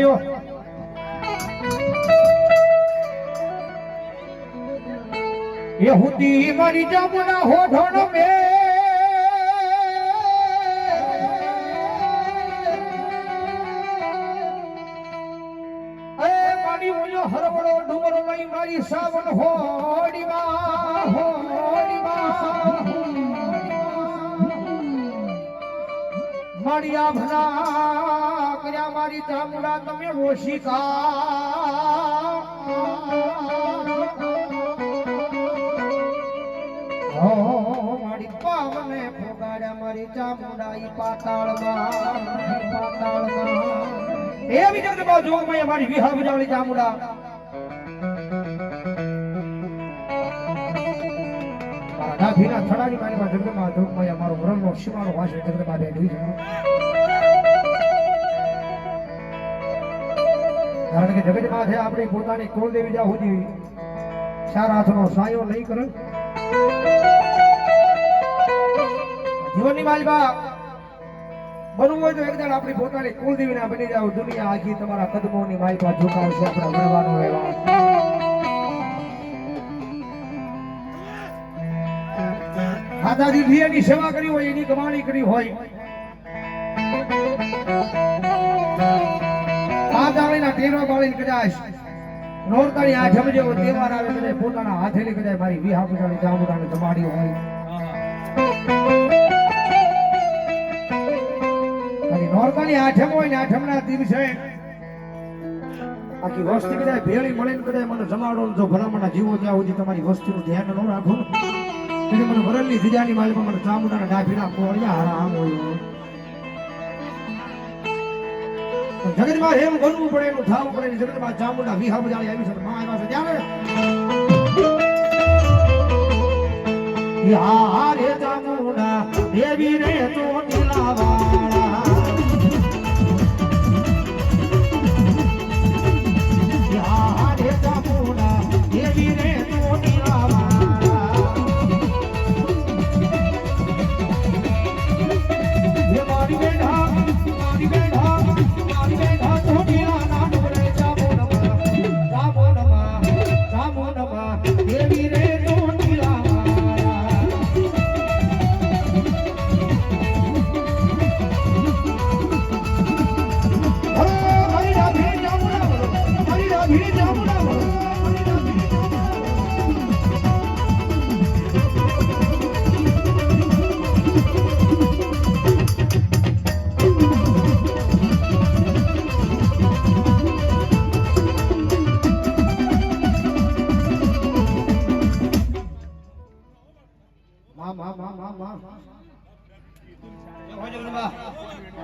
ભલાયો એ હુતી મારી જામુના હોઠોનો મે હરવડો ડુમરો લઈ મારી સાવન હોડીમાં મારી આભના કર્યા મારી ચામુડા તમે ઓશિકા મારી પાવને ફોગાડ્યા મારી ચામુડા ઈ પાતાળમાં એ વિચાર બાજુ જોગમાં મારી વિહા બજાવલી ચામુડા ભીના થડાની મારીમાં જગદમાં જોગમાં અમારો વરણનો શિવાળો વાસ જગદમાં બેઠી છે કારણ કે જગતમાં છે આપણી પોતાની કુળદેવી જ્યાં સુધી ચાર હાથનો સાયો નહીં કરે જીવનની માલમાં બનવું હોય તો એકદમ આપણી પોતાની કુળદેવી ના બની જાવ દુનિયા આખી તમારા કદમોની માલમાં ઝુકાવશે આપણે વળવાનું રહેવા આઝાદી દિયાની સેવા કરી હોય એની કમાણી કરી હોય આ દાળીના ટેરવા બાળીને કદાચ નોરતાની આઠમ જેવો તહેવાર આવે કદાચ પોતાના હાથેલી કદાચ મારી વિહા પૂજાની ચામુંડાને જમાડી હોય અને નોરતાની આઠમ હોય ને આઠમના દિવસે આખી વસ્તી કદાચ ભેળી મળીને કદાચ મને જમાડો જો ભલામણના જીવો ત્યાં સુધી તમારી વસ્તીનું ધ્યાન ન રાખો એટલે મને વરણની ધીજાની માલમાં મને ચામુંડાના ડાભીના કોળિયા હરામ હોય જગતમાં એમ બનવું પડે એનું થાવું પડે જગતમાં ચામુંડા વિહા બજાળી આવી છે માં આવ્યા છે ત્યારે યા રે ચામુંડા દેવી રે તો નીલાવાળા યા રે ચામુંડા દેવી રે તો નીલાવાળા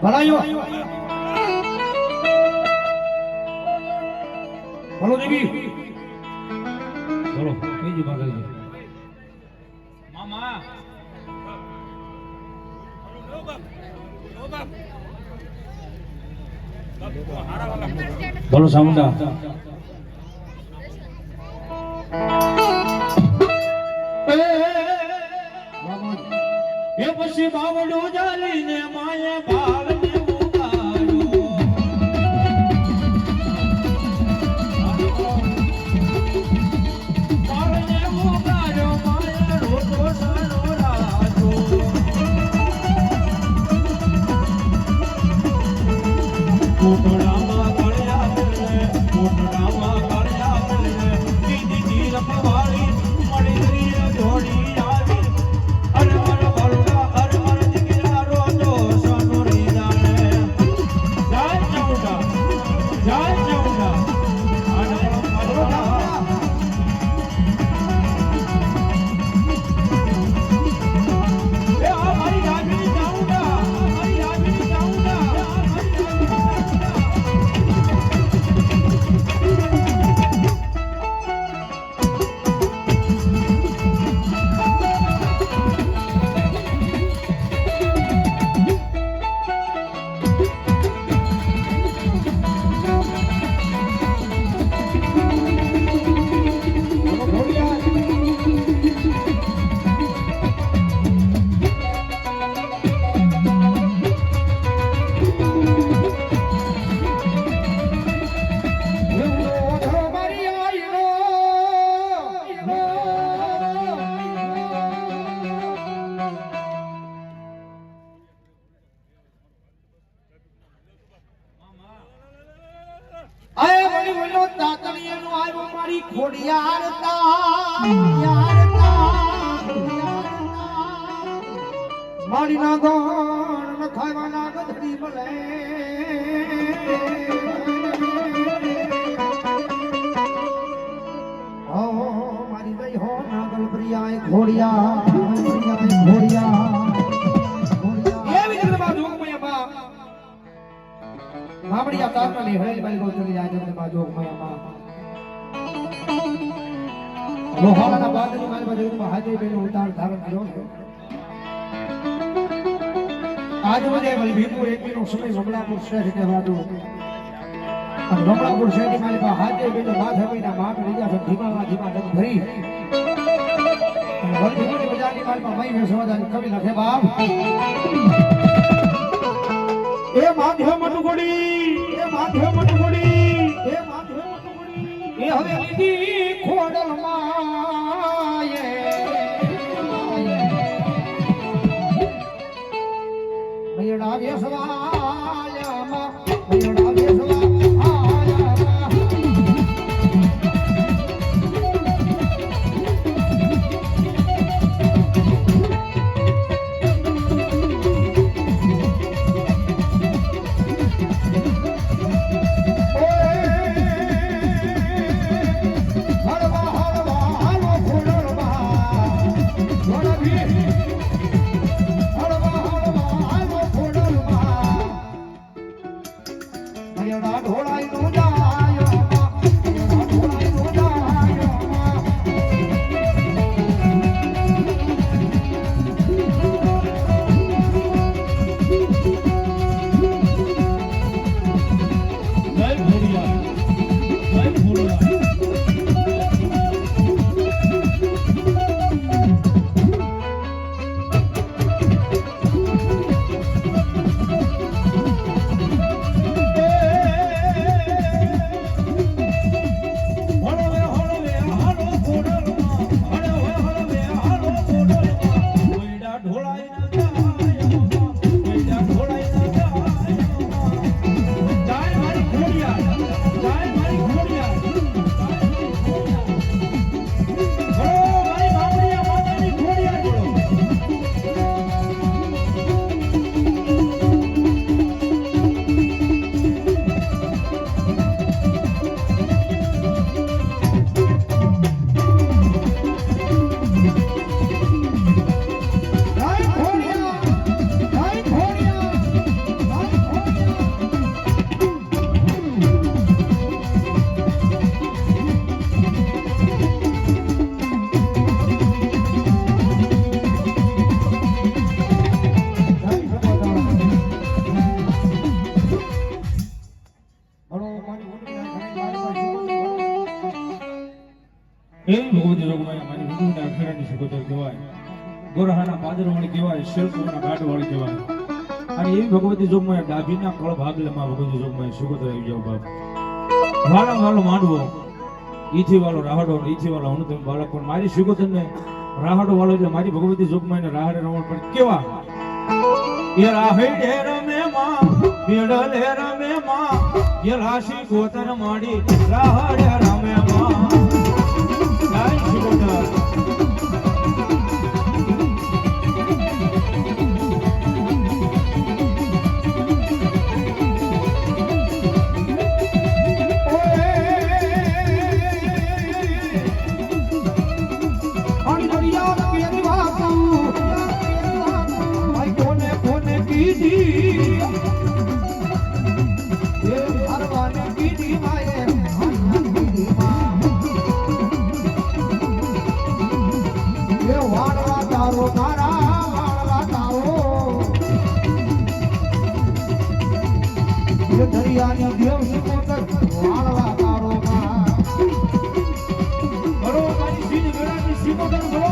ભલાયો બોલો દેવી બોલો કેજી બાગાજી મામા બોલો સામુંડા એ પછી બાવડો જાલીને માએ ભાલને ઉગાડ્યો ભાલને ઉગાડ્યો માએ રોટો સારો રાજો કોટડામાં ગળ્યા દીદી જી રખવાળી મળી જોડી આવી અરે મારી ના ગણ ખાવાના ગધડી મળે ઓ મારી ગઈ હો નાગલ પ્રિયાએ ઘોડિયા એવી રીતે બાજુ મયમાં મામડિયા તારના લે હળેલી બાઈ ગોતરી આજે બાજુ મયમાં લોહાના બાદની મારી બાજુ હાજે બેનો ઉતાર ધારણ કર્યો છે આજ મને વલભીપુર એકનો સમય મમલાપુર શહેર કહેવાતું અને મમલાપુર શહેરની મારી પાસે હાજે બેનો માથે મહિના માપ લઈ ગયા છે ધીમા ડગ ભરી અને વલભીપુરની બજારની મારી પાસે મય વેસવાદાની કવિ લખે બાપ એ માધ્ય મટુગડી એ હવે લીધી ખોડલમાં મયડા વેસવાયામાં ભગવતી જોગમાયા મારી હિન્દુના અખેડાની સગોદર કહેવાય, ગોરહાના પાદરવાળી કહેવાય, શેલકોના ગાઢવાળી કહેવાય. અને એવી ભગવતી જોગમાયા ડાભીના કળ ભાગલેમાં ભગવતી જોગમાયા સગોદર આવી જાવ બાપ. વાળા વાળો માંડવો, ઈથી વાળો રાહડો, ઈથી વાળો હું તમે બાળક, પણ મારી સગોદરને રાહડો વાળો એટલે મારી ભગવતી જોગમાયાને રાહડે રમણ પણ કેવા એ રાહડે રમે માં મેડલે રમે માં એ રાશી ગોતર માડી રાહડે રમે માં. જય સગોદર. દરિયાની દેવ સગોદર વાળવા તારો માં બરો મારી સીધ ગળાની સગોદર બરો.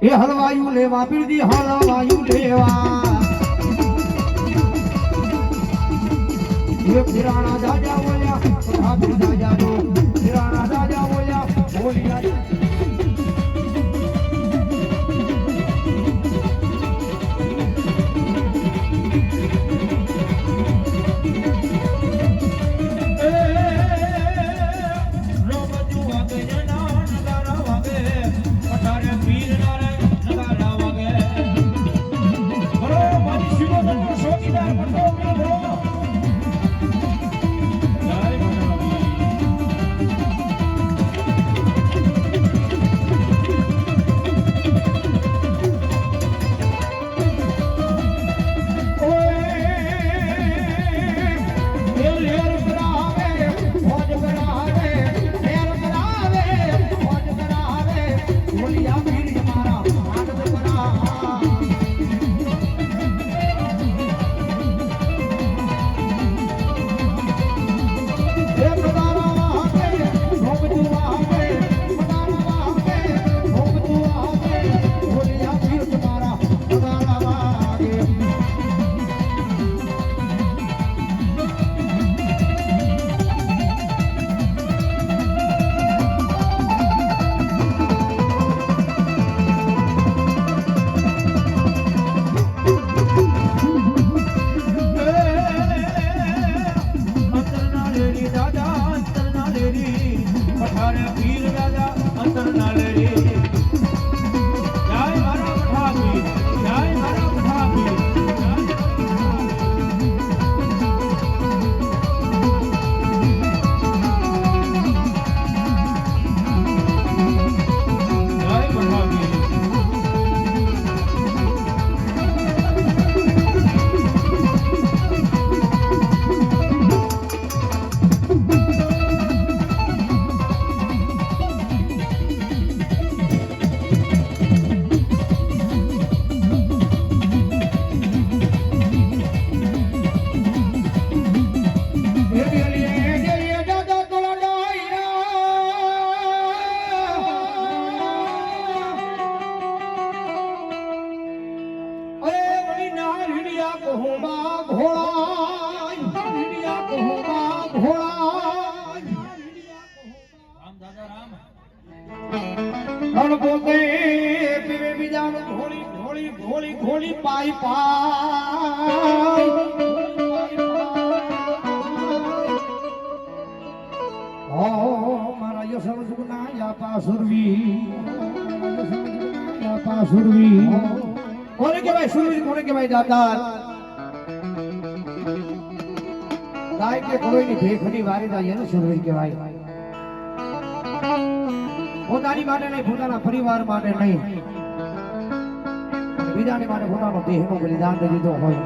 એ હલવાયું લેવા પીરદી હલવાયું લેવા એ ફિરાણા દાદા બોલ્યા સાધુ દાદા તો ફિરાણા દાદા બોલ્યા બોલ્યા ઘોડી પાઈ પાઈ ઓ મારા યસળ સુના યા પાસુરવી કોને કહેવાય સુરવીર કોને કહેવાય દાદા ગાય કે કોઈની ભેખડી વારી જાય એને સુરવીર કહેવાય પોતાની માટે નહીં પોતાના પરિવાર માટે નહીં બીજાની માટે પોતાનો દેહનું બલિદાન દીધો હોય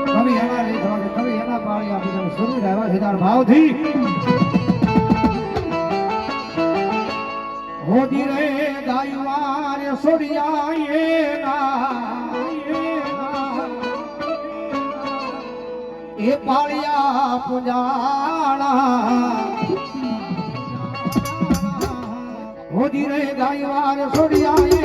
કવિ એના લેખવા કે કવિ એના પાળી આપી તમે સુરવીર આવ્યા છે તાર ભાવથી હોદી રે ગાયવાર સોડિયા એ પાળિયા પૂજાણા હોદી રે ગાયવાર સોડિયા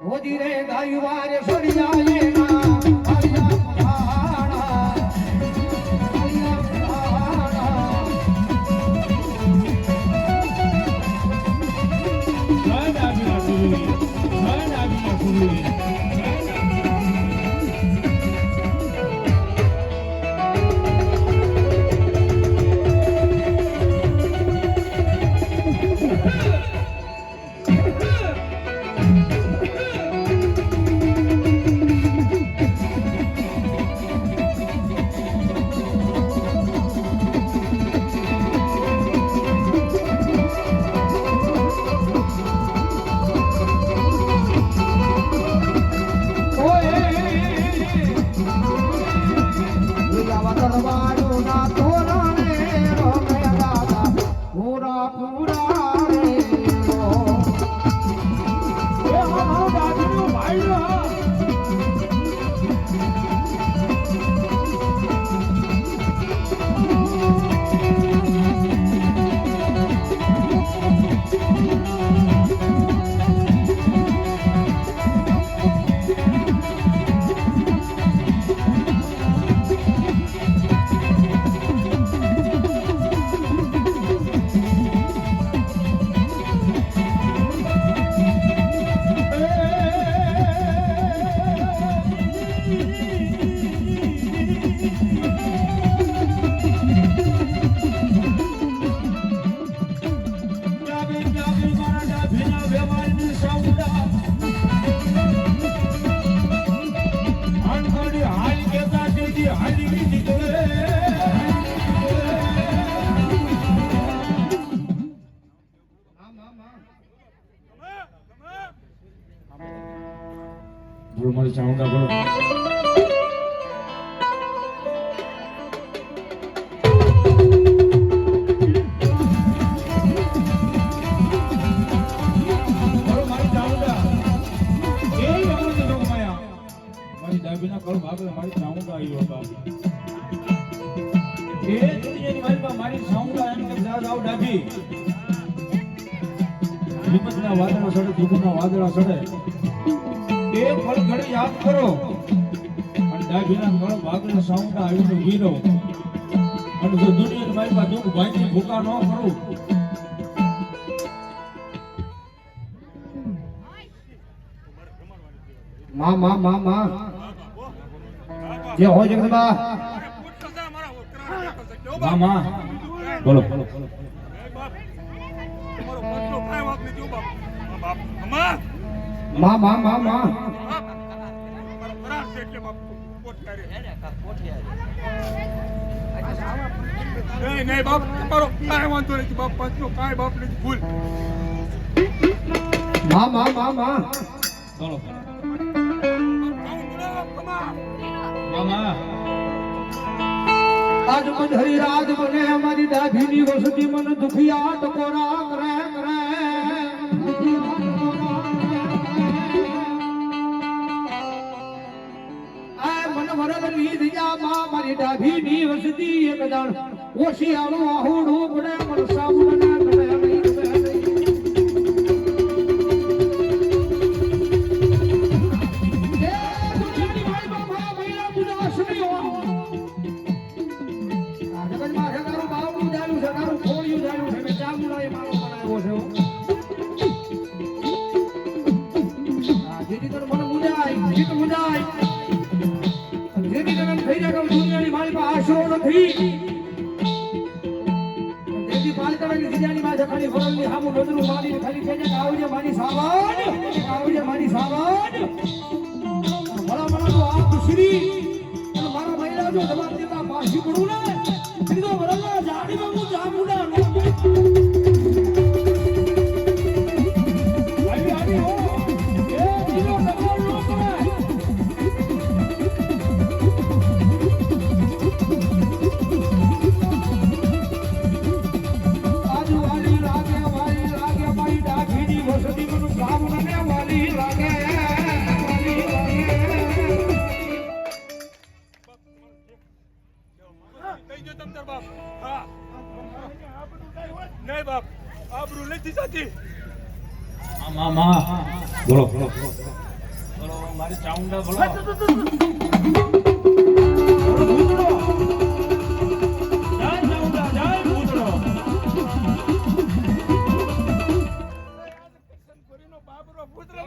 હોદી રે ગાયવાર સોડિયા મારી ચાઉંડા બોલો બોલો મારી ચાઉંડા એ ભગવતી જોગમાયા મારી ડાબીના કળ ભાગલે મારી ચાઉંડા આવ્યો બાપ એ દુનિયાની મારી મારી ચાઉંડા એમ કે જાવ ડાબી વિપતના વાદળા સડે દુઃખના વાદળા સડે એક પળ ઘડી યાદ કરો અને ડાબીના કળ ભાગલે ચાઉંડા આવીને ઊભી રહો અને જો દુનિયાની મારી પાસે દુઃખ ભાઈની ભૂકા ન કરું માં જે હોય જગદંબા મામા બોલો બોલો માં નહીં બાપ તમારો કાંઈ વાંધો નથી બાપ પંચનો કાંઈ બાપ નથી ભૂલ માં બોલો મામા આજ મધરી રાત બને અમારી ડાભીની વસતી મન દુખિયા ટકોરા કરે આ મન વરદ લીધ જા માં મારી ડાભીની વસતી એક દાણ ઓછી આણું આહુડું પડે મન સામું ના કરે આશરો નથી દેવી પાલકરાની જીજાની માથે ખાલી વરલની હામું નજરું મારીને ખાલી કહે છે કે આવજે મારી સાવન ભલામણાનું આપ શ્રી અને મારા મહિલા જો તમારા દેતા પાછી પડું ને સીધો વરલના જાડીમાં હું જામુડા નહીં બાપ આબરૂ નથી જતી મામા બોલો બોલો બોલો મારી ચાઉંડા બોલો બાબરો પુત્ર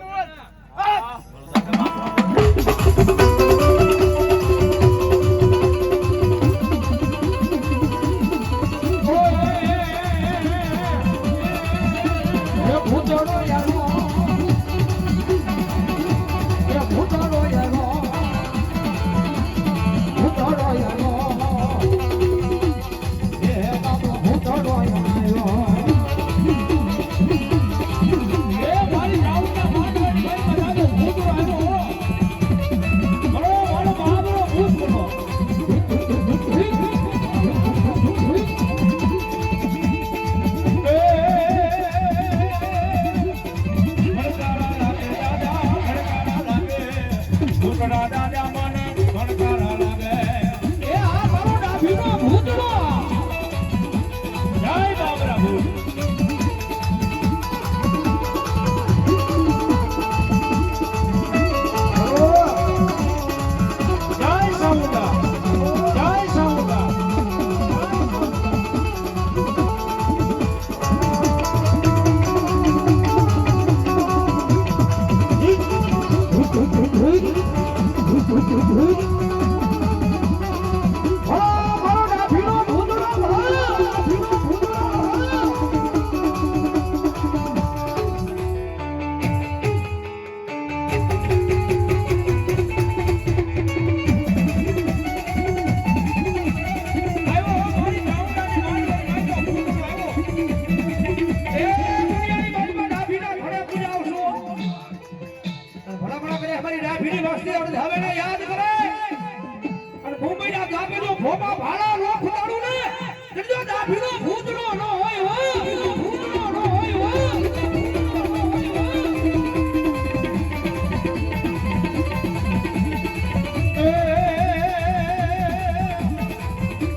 ભીનો ભૂતળો ન હોય હો ભીનો ભૂતળો ન હોય હો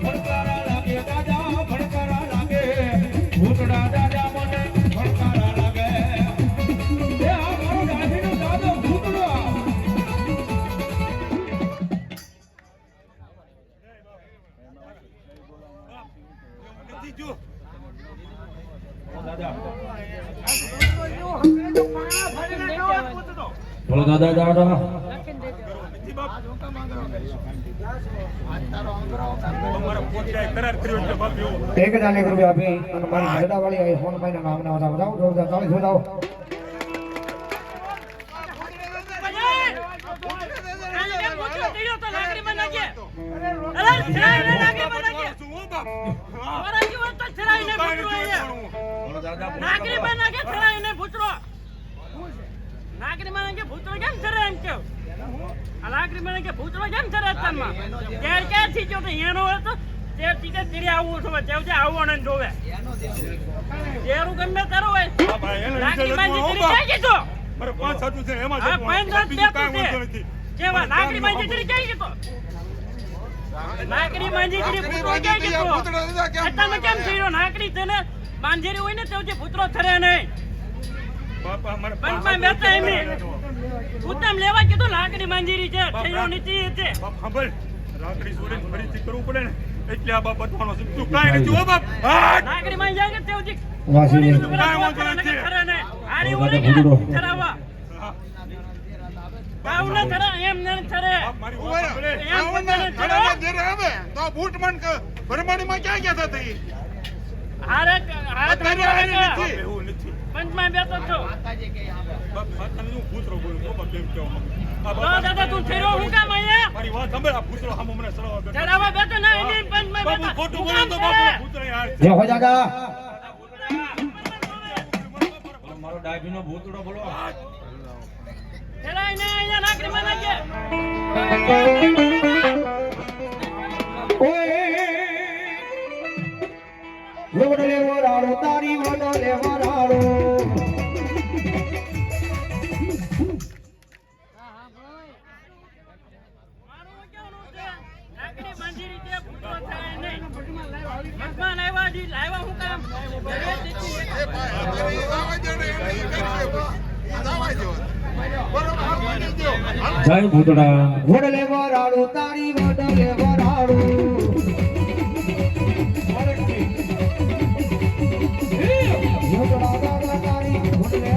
ભડકારા લાગે દાદા ભડકારા લાગે ભૂતડા દાદા મને ભડકારા લાગે એ આ મારો ડાભીનો દાદો ભૂતડો નથી જો દાદા બોલો દાદા દાદા નથી બાપ અમારા પોતાએ કરાર કર્યો છે બાપ એવો 1000 રૂપિયા આપી અને મારી જડા વાળી આવી ફોન ભાઈ ના નામ ના બતાવો જોરદાર તાળી જોડાવો મારે 5 સાચું છે એમાં બીજું કાંઈ વાંધો નથી નાગરી માંજી તરી ક્યાં ગયો નાગરી માંજી તરી પુત્રો ક્યાં ગયો તમે કેમ થયો નાગરી તને માંજેરી હોય ને તો જે પુત્રો થરે નહીં બાપા અમારે પંચમાં બેઠા એમ ઉત્તમ લેવા કીધું નાગરી માંજેરી છે થયો નથી છે બાપ સાંભળ રાત્રિ સુરેન ફરીથી કરવું પડે ને એટલે આ બાપ બતવાનો છે તું કાંઈ નથી હો બાપ હા નાગરી માંજી જાય તો જે વાસી કાંઈ વાંધો નથી થરે નહીં આરી ઓલે કે થરાવા કાઉને થરા એમ ન થરે બાપ મારી વાત સાંભળે એમ કોને થરે તો બૂટ મન ભરમાણીમાં ક્યાં ગયા હતા ઈ હારે હારે બાપ એવું નથી પંચમાં બેઠો છો બાપ માતાને હું પૂતરો બોલું તો બાપ કેમ કહેવા માંગુ આ તો બાપ દાદા તું થેરો હું કામ આયા મારી વાત સાંભળ આ પૂતરો હામો મને સળવા બેઠો ચડાવા બેઠો ના એની પંચમાં બાપુ બેઠો ખોટું બોલે તો બાપુ પૂતરો યાર જય હો દાદા મારો ડાભીનો ભૂતડો બોલો ચડાઈ ને અહીંયા નાગરી માં નાખે વડલે વરાળો તારી વડલે વરાળો મારું કેવું છે નાગરી મંજૂરી છે પુત્રો થાય નહીં મતમાં લાવ્યા હું કામ જય ભૂતડા વડલે વરાળો તારી વડલે વરાળો વડલા દાદા તારી વડલે